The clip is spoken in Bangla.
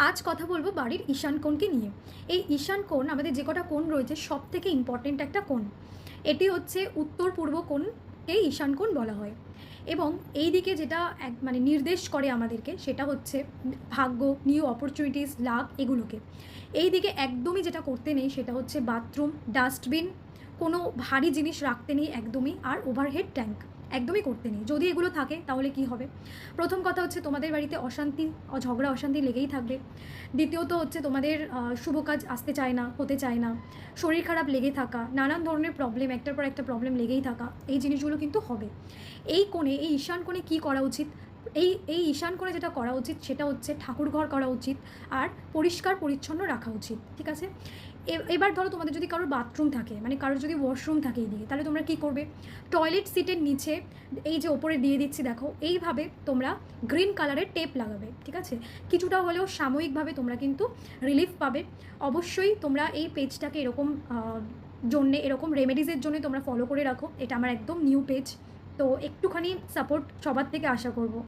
আজ কথা বলবো বাড়ির ঈশান কোণকে নিয়ে। এই ঈশান কোণ আমাদের যে কটা কোণ রয়েছে সবথেকে ইম্পর্টেন্ট একটা কোণ। এটি হচ্ছে উত্তর পূর্ব কোণকেই ঈশান কোণ বলা হয়। এবং এই দিকে যেটা মানে নির্দেশ করে আমাদেরকে সেটা হচ্ছে ভাগ্য, নিউ অপরচুনিটিস, লাভ এগুলোকে। এই দিকে একদমই যেটা করতে নেই সেটা হচ্ছে বাথরুম, ডাস্টবিন, কোনো ভারী জিনিস রাখতে নেই একদমই, আর ওভারহেড ট্যাঙ্ক একদমই করতে নেই। যদি এগুলো থাকে তাহলে কি হবে? প্রথম কথা হচ্ছে তোমাদের বাড়িতে অশান্তি, ঝগড়া অশান্তি লেগেই থাকবে। দ্বিতীয়ত হচ্ছে তোমাদের শুভ কাজ আসতে চায় না, হতে চায় না, শরীর খারাপ লেগে থাকা, নানান ধরনের প্রবলেম, একটার পর একটা প্রবলেম লেগেই থাকা, এই জিনিসগুলো কিন্তু হবে। এই কোণে, এই ঈশান কোণে কী করা উচিত? এই এই ঈশান কোণে যেটা করা উচিত সেটা হচ্ছে ঠাকুর ঘর করা উচিত, আর পরিষ্কার পরিচ্ছন্ন রাখা উচিত। ঠিক আছে? এবার ধরো তোমাদের যদি কারোর বাথরুম থাকে, মানে কারোর যদি ওয়াশরুম থাকে এইদিকে, তাহলে তোমরা কী করবে? টয়লেট সিটের নিচে এই যে ওপরে দিয়ে দিচ্ছি দেখো, এইভাবে তোমরা গ্রিন কালারের টেপ লাগাবে। ঠিক আছে? কিছুটা হলেও সাময়িকভাবে তোমরা কিন্তু রিলিফ পাবে। অবশ্যই তোমরা এই পেজটাকে এরকম জন্যে, এরকম রেমেডিসের জন্য তোমরা ফলো করে রাখো। এটা আমার একদম নিউ পেজ, তো একটুখানি সাপোর্ট সবার থেকে আশা করব।